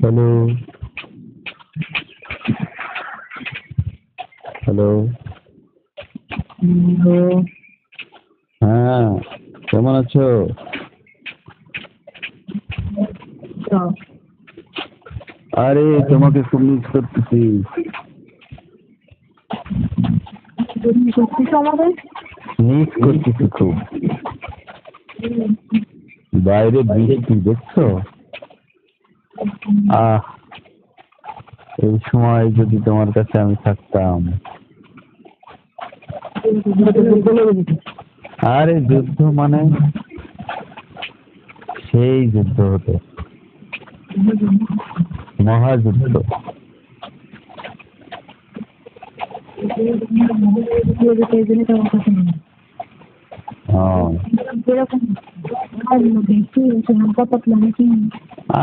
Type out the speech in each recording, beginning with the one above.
Hello hello হ্যাঁ, কেমন আছো? আরে তোমাকে খুব মিস করতেছি। মিস করতেছি খুব। বাইরে বৃষ্টি দেখছো? আহ, এই সময় যদি তোমার কাছে আমি থাকতাম। আরে যুদ্ধ মানে সেই যুদ্ধ হতো, মহাযুদ্ধ।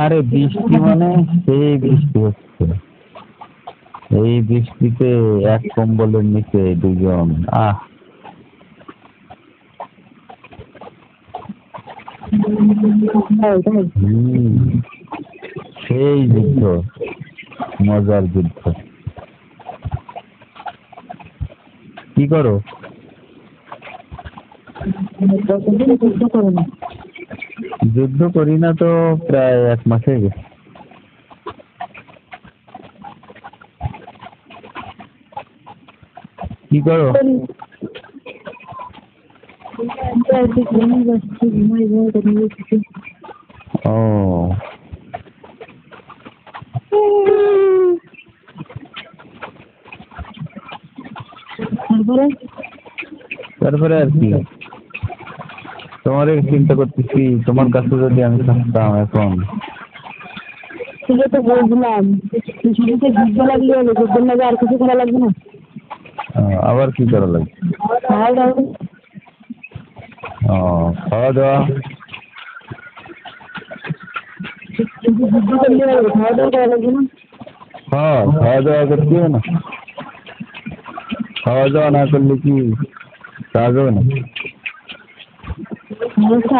আরে বৃষ্টি মানে সেই বৃষ্টি হচ্ছে, এই বৃষ্টিতে এক কম্বলের নিচে দুজন। আহ, সেই যুদ্ধ, মজার যুদ্ধ। কি করো? যুদ্ধ করি না তো প্রায় 1 মাস হয়ে গেছে। কি করো? ও, তারপরে আর কি, তোমার চিন্তা করতেছি, তোমার কাছে যদি আমি থাকতাম এখন। সেটা তো বুঝলাম, শুধু যুদ্ধ লাগলে হবে, যুদ্ধের লাগে আর কিছু করা লাগবে না। আবার কি করা লাগবে? খাওয়া দাওয়া। ও, খাওয়া দাওয়া। যুদ্ধ করলে হবে, খাওয়া দাওয়া করা লাগবে না। হ্যাঁ, খাওয়া দাওয়া করতে হবে না? খাওয়া দাওয়া না করলে কি কাজ হবে না?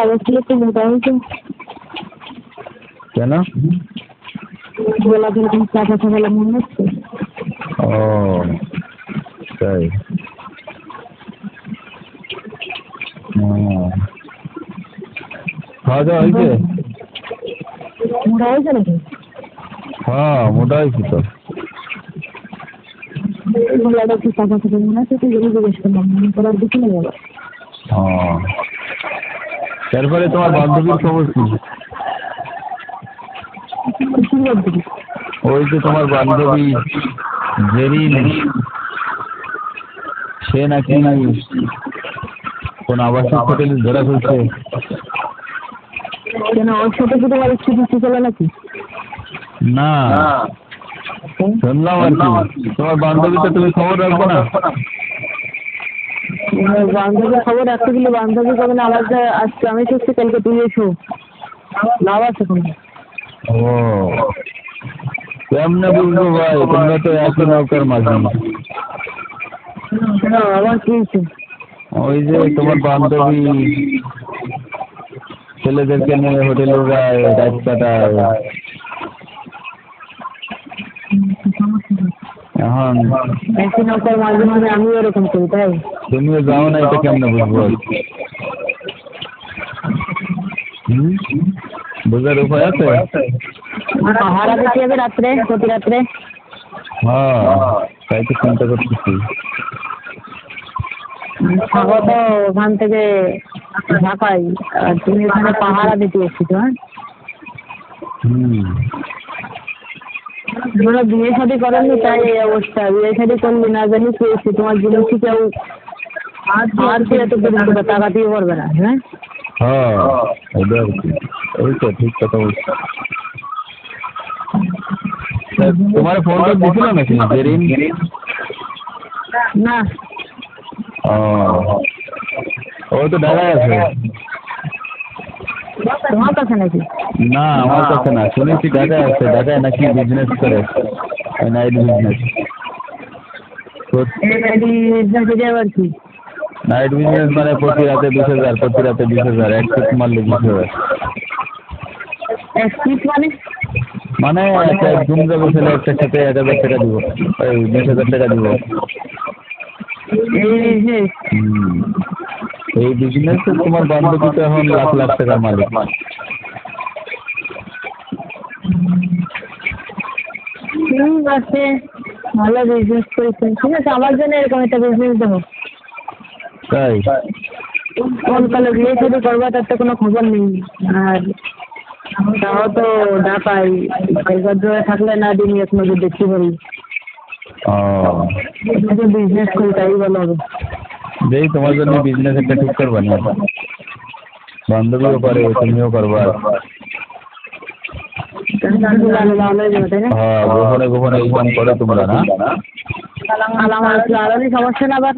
অবশ্যই একটু মোটা হয়েছে। কেন? গলা যেরকম চাপা চাপালে মনে হচ্ছে। ও, তাই। খাওয়া দাওয়া হয়েছে? মোটা হয়েছে নাকি? হ্যাঁ, মোটা হয়েছি তো। গলাটা একটু চাপা চাপা মনে হচ্ছে, তুই যদি জিজ্ঞেস করলাম মনে করার কিছু নেই আবার। ও, তারপরে তোমার বান্ধবীর খবর কি? ওই যে তোমার বান্ধবী জেরিন, সে নাকি কোন আবাসিক হোটেলে ধরা ফেলছে। কেন, ওর সাথে কি তোমার ইচ্ছে চলে নাকি? না, শুনলাম আর কি। তোমার বান্ধবী তো তুমি খবর রাখবো না? বান্ধবীর খবর রাখতে গেলে বান্ধবী কবে না, আমার আজকে আমি শুনছি কালকে তুই এসো, লাভ আছে কোনো? ও, কেমনে বুঝবো ভাই, তোমরা তো একই নৌকার মাঝি। আমার কি হয়েছে? ওই যে তোমার বান্ধবী ছেলেদেরকে নিয়ে হোটেলে যায়, রাত কাটায়। এখন একই নৌকার মাঝে মাঝে আমিও এরকম করি, তাই? তুমিও যাও না, এটা কেমনে বুঝবো? বোঝার উপায় আছে? পাহারা দিতে হবে রাত্রে, প্রতি রাত্রে। হ্যাঁ, তাই তো চিন্তা করতেছি। থাকো তো ওখান থেকে ঢাকাই, আর তুমি এখানে পাহারা দিতে এসেছো। হ্যাঁ, তোমরা বিয়ে শাদী করেননি তাই এই অবস্থা। বিয়ে শাদী করলে না জানি কি এসে তোমার জিনিসই কেউ আর কি এত পর্যন্ত টাকা দিয়ে করবে না। হ্যাঁ, হ্যাঁ, এটা আর কি, ওই তো ঠিক কথা বলছি। তোমার ফোনটা দিছিল নাকি জেরিন? না, ও, ও তো ঢাকায় আছে। তোমার কাছে নাকি? না, আমার কাছে না, শুনেছি ঢাকায় আছে। ঢাকায় নাকি বিজনেস করে, নাইট বিজনেস। আবার কি নাইট বিজনেস মানে প্রতি রাতে 20,000, প্রতি রাতে 20,000, এক টুক মারলে 20,000। এক পিস মানে? মানে একটা জুম যাবে ছেলে একটার সাথে 1,000 টাকা দিব, এই 20,000 টাকা দিব। এই বিজনেস? এই বিজনেস তোমার বান্ধবী তো এখন লাখ লাখ টাকার মালিক। ঠিক আছে, ভালো বিজনেস করেছেন। ঠিক আছে, আমার জন্য এরকম একটা বিজনেস দেবো। তাই? কোন কালে বিয়ে শুরু করবো তার তো কোনো খবর নেই। আর তাও তো ঢাকায়, জোরে থাকলে না দিন এক নজর দেখতে পারি। ও, বিজনেস করি তাই ভালো হবে। যেই তোমার জন্য বিজনেস একটা ঠিক করবা না, বান্ধবীও করে তুমিও করবা। ভালো হয়ে যাবে, তাই না? হ্যাঁ, গোপনে গোপনে ইনকাম করে তোমরা না? আমার আলাদা সমস্যা না আবার,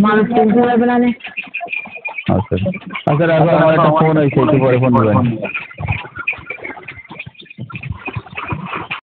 মানুষ চিনতে পারবে না। আচ্ছা আচ্ছা, রাখো, আমার একটা ফোন হয়েছে, একটু পরে ফোন দিবেন।